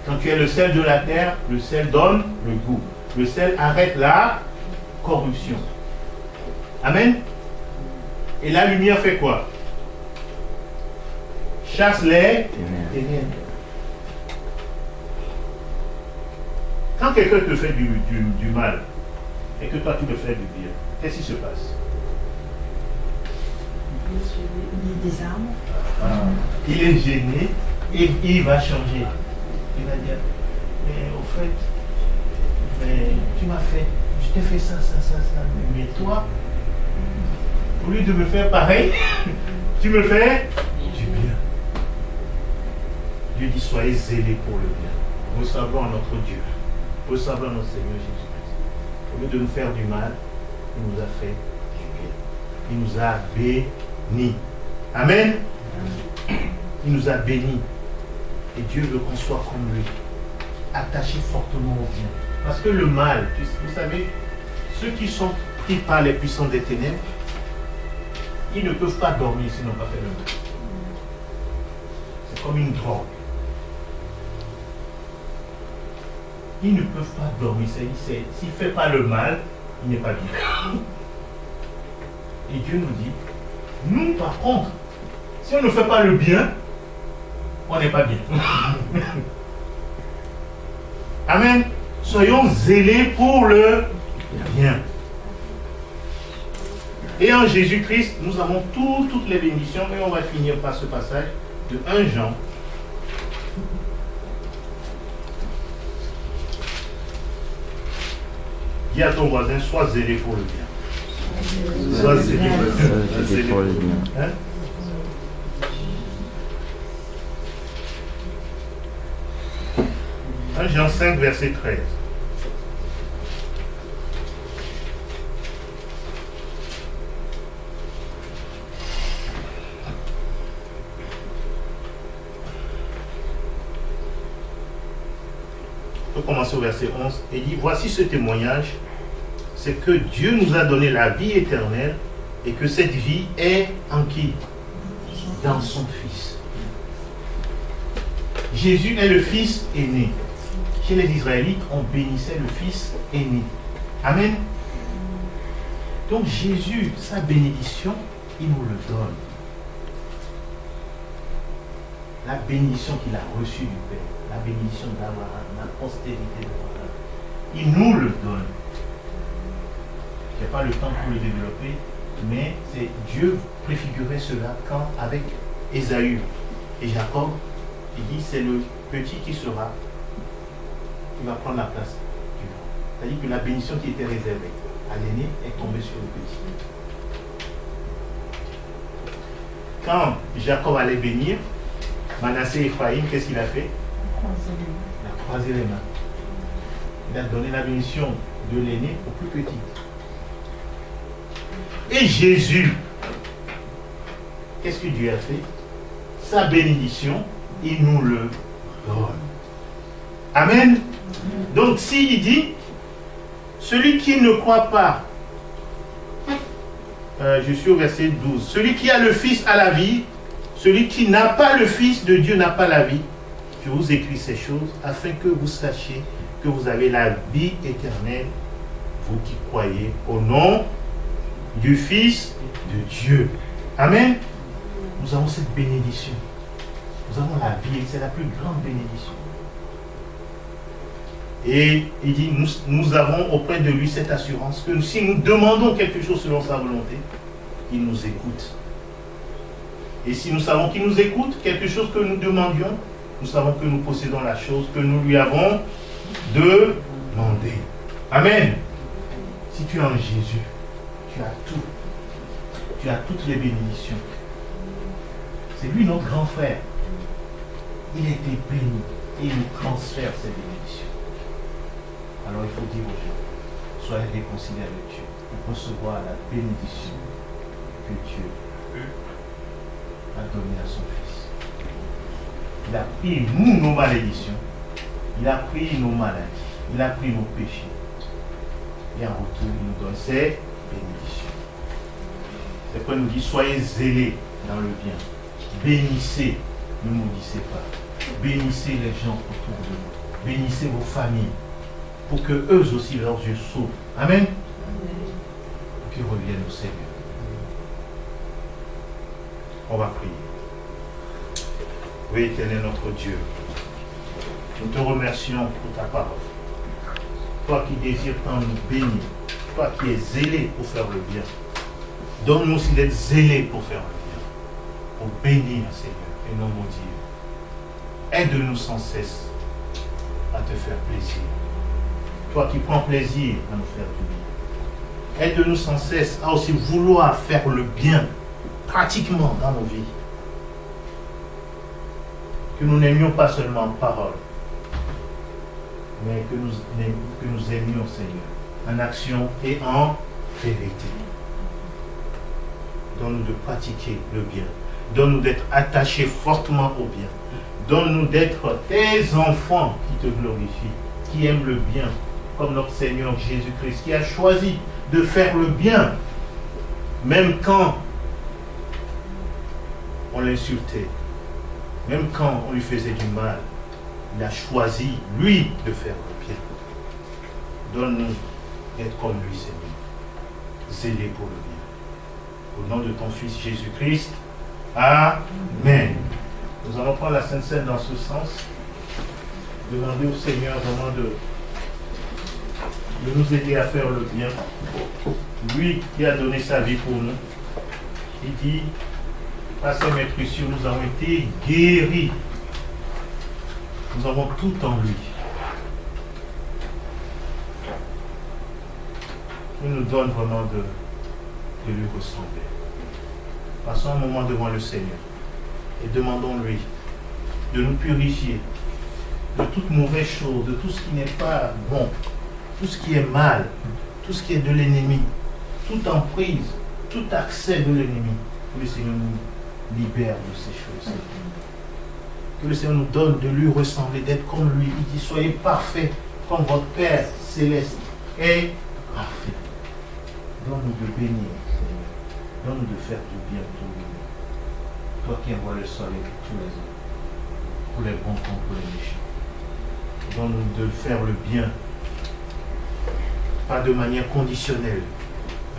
Quand tu es le sel de la terre, le sel donne le goût. Le sel arrête la corruption. Amen. Et la lumière fait quoi? Chasse les ténèbres. Quand quelqu'un te fait du mal et que toi tu te fais du bien, qu'est-ce qui se passe? Des armes. Il est gêné et il va changer. Il va dire, mais au fait, mais tu m'as fait, je t'ai fait ça. Mais toi, au lieu de me faire pareil, tu me fais du bien. Dieu dit, soyez zélés pour le bien. Ressemblons à notre Dieu. Ressemblons à notre Seigneur Jésus-Christ. Au lieu de nous faire du mal, il nous a fait du bien. Il nous a bénis. Amen. Il nous a bénis. Et Dieu veut qu'on soit comme lui. Attaché fortement au bien. Parce que le mal, vous savez, ceux qui sont pris par les puissants des ténèbres, ils ne peuvent pas dormir s'ils n'ont pas fait le mal. C'est comme une drogue. ils ne peuvent pas dormir. S'il ne fait pas le mal, il n'est pas bien. Et Dieu nous dit, nous par contre, si on ne fait pas le bien, on n'est pas bien. Amen. Soyons zélés pour le bien. Et en Jésus-Christ, nous avons toutes les bénédictions. Et on va finir par ce passage de 1 Jean. Dis à ton voisin, sois zélé pour le bien. Sois zélé pour le bien. Hein? 1 Jean 5, verset 13. On peut commencer au verset 11. Il dit, voici ce témoignage, c'est que Dieu nous a donné la vie éternelle et que cette vie est en qui? Dans son Fils. Jésus est le Fils aîné. Chez les Israélites, on bénissait le Fils aîné. Amen. Donc Jésus, sa bénédiction, il nous le donne. La bénédiction qu'il a reçue du Père, la bénédiction d'Abraham, la postérité d'Abraham, il nous le donne. Je n'ai pas le temps pour le développer, mais c'est Dieu préfigurait cela quand avec Ésaü et Jacob, il dit c'est le petit qui va prendre la place du grand. C'est-à-dire que la bénédiction qui était réservée à l'aîné est tombée sur le petit. Quand Jacob allait bénir Manassé et Ephraïm, qu'est-ce qu'il a fait? Il a croisé les mains. Il a donné la bénédiction de l'aîné au plus petit. Et Jésus, qu'est-ce que Dieu a fait? Sa bénédiction, il nous le donne. Amen. Donc s'il dit, celui qui ne croit pas, je suis au verset 12, celui qui a le Fils a la vie, celui qui n'a pas le Fils de Dieu n'a pas la vie. Je vous écris ces choses afin que vous sachiez que vous avez la vie éternelle, vous qui croyez au nom du Fils de Dieu. Amen. Nous avons cette bénédiction. Nous avons la vie, c'est la plus grande bénédiction. Et il dit, nous avons auprès de lui cette assurance que si nous demandons quelque chose selon sa volonté, il nous écoute. Et si nous savons qu'il nous écoute, quelque chose que nous demandions, nous savons que nous possédons la chose que nous lui avons demandée. Amen. Si tu es en Jésus, tu as tout. Tu as toutes les bénédictions. C'est lui notre grand frère. Il a été béni et il nous transfère ces bénédictions. Alors il faut dire aux gens, soyez réconciliés avec Dieu pour recevoir la bénédiction que Dieu a donnée à son Fils. Il a pris nous nos malédictions, il a pris nos maladies, il a pris nos péchés. Et en retour, il nous donne ses bénédictions. C'est pourquoi il nous dit, soyez zélés dans le bien. Bénissez, ne maudissez pas. Bénissez les gens autour de vous. Bénissez vos familles. Pour que eux aussi leurs yeux s'ouvrent. Amen. Pour qu'ils reviennent au Seigneur. On va prier. Oui, Éternel notre Dieu, nous te remercions pour ta parole. Toi qui désires tant nous bénir, toi qui es zélé pour faire le bien, donne-nous aussi d'être zélé pour faire le bien, pour bénir, Seigneur, et non maudire. Aide-nous sans cesse à te faire plaisir. Toi qui prends plaisir à nous faire du bien. Aide-nous sans cesse à aussi vouloir faire le bien pratiquement dans nos vies. Que nous n'aimions pas seulement en parole, mais que nous aimions, Seigneur, en action et en vérité. Donne-nous de pratiquer le bien. Donne-nous d'être attachés fortement au bien. Donne-nous d'être tes enfants qui te glorifient, qui aiment le bien, comme notre Seigneur Jésus-Christ, qui a choisi de faire le bien, même quand on l'insultait, même quand on lui faisait du mal. Il a choisi, lui, de faire le bien. Donne-nous d'être comme lui, Seigneur. Zélé pour le bien. Au nom de ton Fils Jésus-Christ. Amen. Nous allons prendre la Sainte Seine dans ce sens. Demander au Seigneur vraiment de nous aider à faire le bien. Lui qui a donné sa vie pour nous. Il dit, par ses maîtrisures, nous avons été guéris. Nous avons tout en lui. Il nous donne vraiment de lui ressembler. Passons un moment devant le Seigneur et demandons-lui de nous purifier de toute mauvaise chose, de tout ce qui n'est pas bon, tout ce qui est mal, tout ce qui est de l'ennemi, toute emprise, tout accès de l'ennemi. Que le Seigneur nous libère de ces choses. Que le Seigneur nous donne de lui ressembler, d'être comme lui. Il dit, soyez parfaits comme votre Père céleste est parfait. Donne-nous de bénir, Seigneur. Donne-nous de faire du bien autour de nous. Toi qui envoies le soleil tous les jours, pour les bons comme pour les méchants. Donne-nous de faire le bien, pas de manière conditionnelle,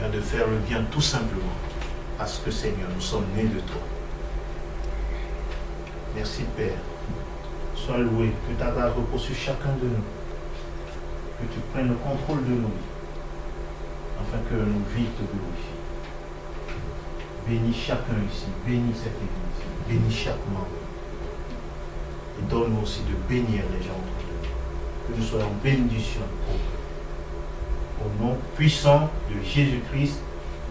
mais de faire le bien tout simplement, parce que Seigneur, nous sommes nés de toi. Merci Père. Sois loué, que ta grâce repose sur chacun de nous, que tu prennes le contrôle de nous, afin que nos vies te glorifient. Bénis chacun ici, bénis cette église, bénis chaque membre. Et donne-nous aussi de bénir les gens autour de nous. Que nous soyons bénédiction pour eux. Au nom puissant de Jésus-Christ,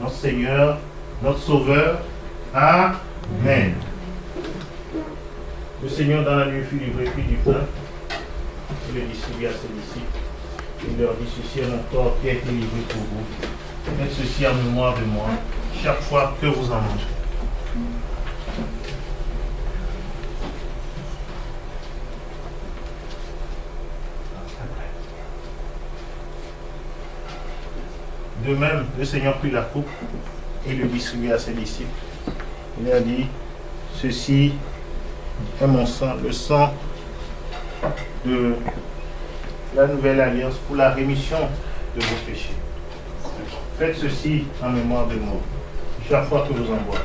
notre Seigneur, notre Sauveur. Amen. Le Seigneur, dans la nuit, fut livré puis du pain. Il le distribue à ses disciples. Il leur dit, ceci est mon corps qui a été livré pour vous. Faites ceci en mémoire de moi, chaque fois que vous en mangez. De même, le Seigneur prit la coupe et le distribua à ses disciples. Il leur dit, ceci est mon sang, le sang de la nouvelle alliance pour la rémission de vos péchés. Faites ceci en mémoire de moi, chaque fois que vous en boirez.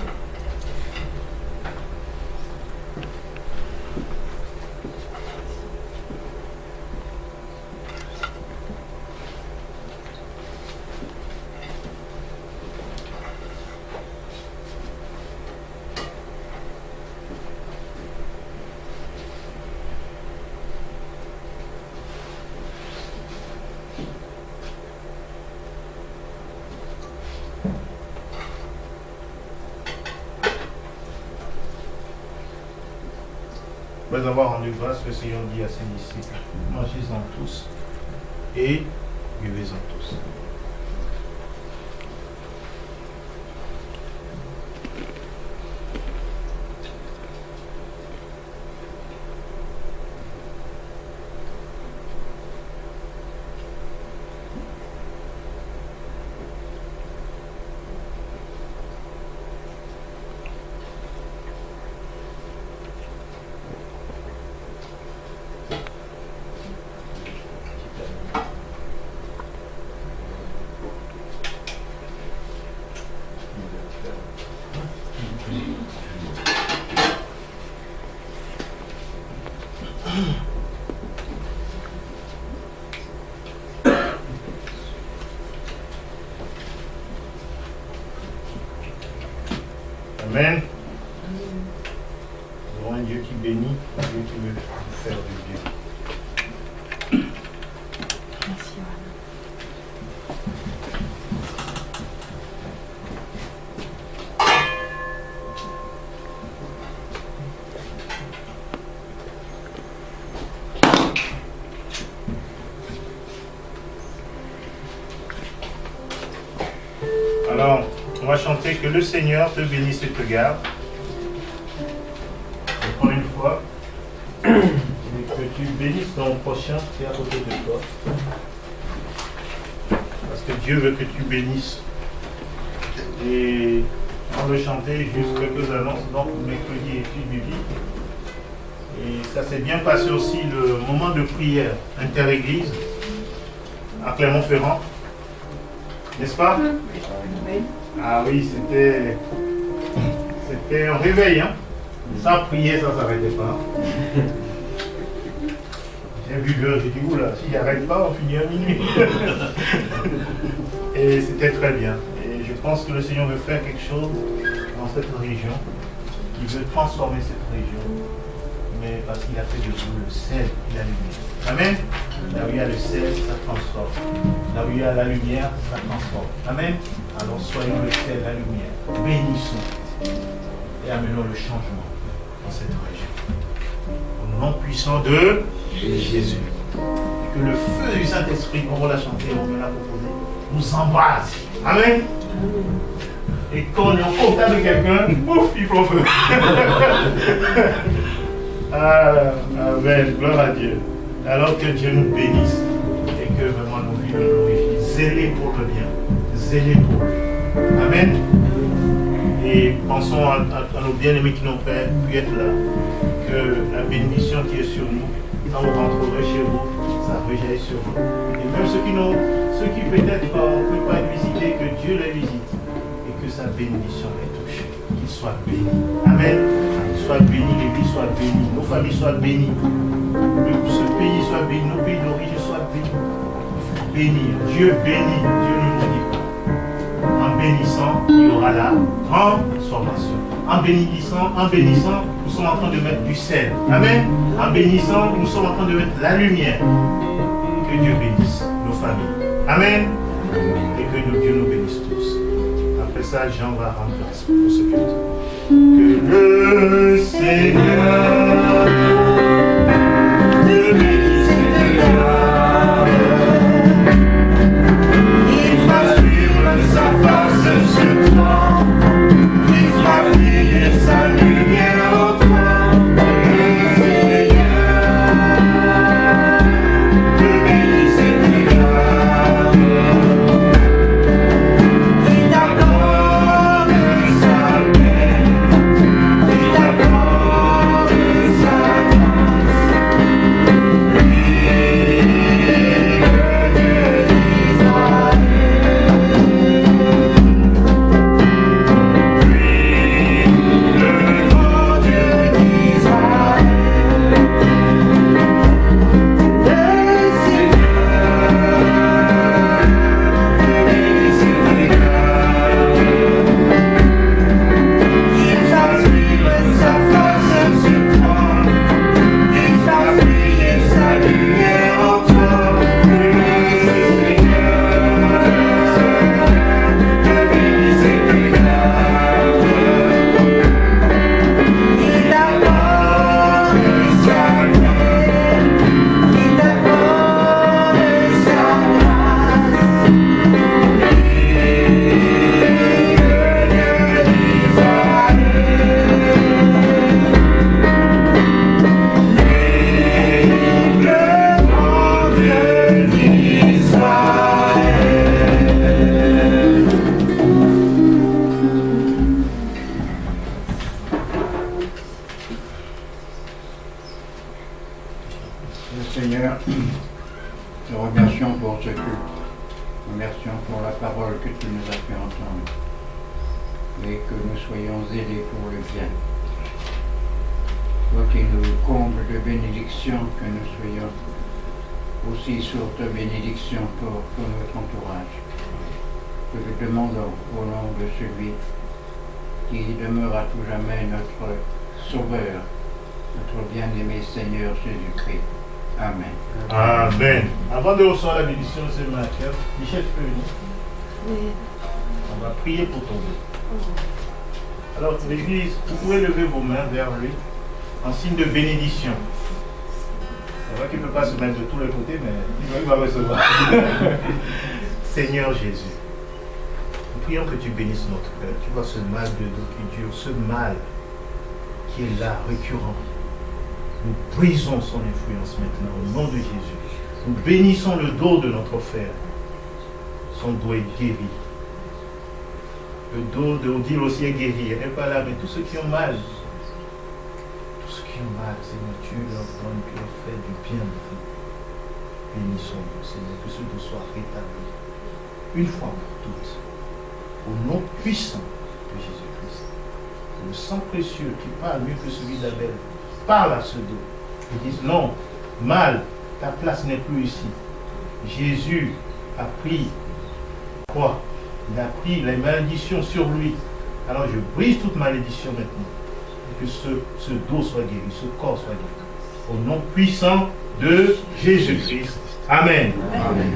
Après avoir rendu grâce, le Seigneur dit à ses disciples, mangez-en tous et buvez-en tous. Amen. Nous avons un Dieu qui bénit, un Dieu qui veut nous faire du bien. Merci, Johanna. Alors, on va chanter que le Seigneur te bénisse et te garde. Encore une fois. Et que tu bénisses ton prochain qui est à côté de toi. Parce que Dieu veut que tu bénisses. Et on veut chanter juste quelques annonces. Donc, mercredi, étude biblique. Et ça s'est bien passé aussi le moment de prière inter-église à Clermont-Ferrand. N'est-ce pas? Ah oui, c'était un réveil. Hein? Sans prier, ça ne s'arrêtait pas. J'ai vu l'heure, j'ai dit, oula, si j'arrête pas, on finit à minuit. Et c'était très bien. Et je pense que le Seigneur veut faire quelque chose dans cette région. Il veut transformer cette région. Mais parce qu'il a fait de vous le sel et la lumière. Amen. Là où il y a le sel, ça transforme. Là où il y a la lumière, ça transforme. Amen. Alors soyons le sel, la lumière. Bénissons et amenons le changement dans cette région. Au nom puissant de Jésus. Et que le feu du Saint-Esprit, comme on l'a chanté, on me l'a proposé, nous embrasse. Amen. Et quand on est en contact de quelqu'un, pouf, il faut feu. Amen. Gloire à Dieu. Alors que Dieu nous bénisse et que vraiment nos vies le glorifient. Zélez pour le bien. Zélez pour lui. Amen. Et pensons à nos bien-aimés qui n'ont pas pu être là. Que la bénédiction qui est sur nous, quand vous rentrerez chez vous, ça rejaillit sur vous. Et même ceux qui peut-être ne peuvent pas être visités, que Dieu les visite et que sa bénédiction les touche. Qu'ils soient bénis. Amen. Qu'ils soient bénis, l'Église soit bénie, nos familles soient bénies, ce pays soit béni, nos pays d'origine soient bénis. Bénis. Dieu bénit, Dieu ne nous dit pas. En bénissant, il y aura la transformation. En bénissant, nous sommes en train de mettre du sel. Amen. En bénissant, nous sommes en train de mettre la lumière. Que Dieu bénisse nos familles. Amen. Et que Dieu nous bénisse tous. Après ça, Jean va rendre grâce pour ce culte. Que le Seigneur te bénisse et te garde. Il fasse vivre sa face sur toi. Il fasse briller sa lumière en toi. Le Seigneur te bénisse et te garde. Il t'accorde sa paix. Il t'accorde sa grâce. Lui, le Dieu d'Israël. Seigneur, te remercions pour ce culte. Remercions pour la parole que tu nous as fait entendre. Et que nous soyons aidés pour le bien. Toi qui nous combles de bénédictions, que nous soyons aussi source de bénédiction pour notre entourage. Que nous demandons au nom de celui qui demeure à tout jamais notre Sauveur, notre bien-aimé Seigneur Jésus-Christ. Amen. Amen. Avant de recevoir la bénédiction de ce matin, Michel, tu peux venir? Oui. On va prier pour tomber. Alors, l'Église, vous pouvez lever vos mains vers lui en signe de bénédiction. C'est vrai qu'il ne peut pas se mettre de tous les côtés, mais il va recevoir. Seigneur Jésus, nous prions que tu bénisses notre cœur. Tu vois ce mal de dos qui dure, ce mal qui est là, récurrent. Nous brisons son influence maintenant au nom de Jésus. Nous bénissons le dos de notre frère. Son dos est guéri. Le dos de Odile aussi est guéri. Elle n'est pas là, mais tous ceux qui ont mal, Seigneur, tu leur donnes, tu leur fais du bien. Bénissons-le, Seigneur, que ce dos soit rétabli une fois pour toutes, au nom puissant de Jésus-Christ. Le sang précieux qui parle mieux que celui d'Abel parle à ce dos et dit non, mal, ta place n'est plus ici. Jésus a pris quoi? Il a pris les malédictions sur lui. Alors je brise toute malédiction maintenant. Que ce dos soit guéri, ce corps soit guéri. Au nom puissant de Jésus-Christ. Amen. Amen.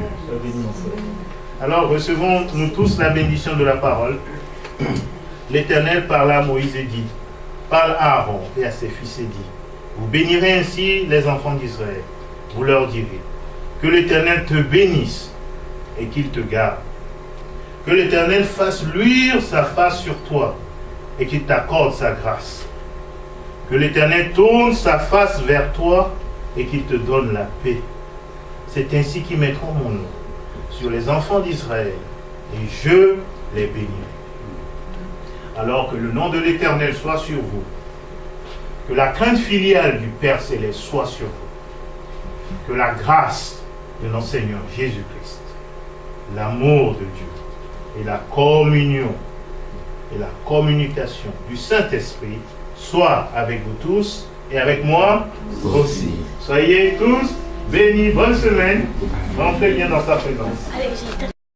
Alors recevons nous tous la bénédiction de la parole. L'Éternel parla à Moïse et dit, parle à Aaron et à ses fils et dit, vous bénirez ainsi les enfants d'Israël. Vous leur direz, que l'Éternel te bénisse et qu'il te garde. Que l'Éternel fasse luire sa face sur toi et qu'il t'accorde sa grâce. Que l'Éternel tourne sa face vers toi et qu'il te donne la paix. C'est ainsi qu'ils mettront mon nom sur les enfants d'Israël et je les bénirai. Alors que le nom de l'Éternel soit sur vous, que la crainte filiale du Père Céleste soit sur vous, que la grâce de notre Seigneur Jésus-Christ, l'amour de Dieu et la communion et la communication du Saint-Esprit soit avec vous tous et avec moi aussi. Soyez tous bénis, bonne semaine, rentrez bien dans sa présence.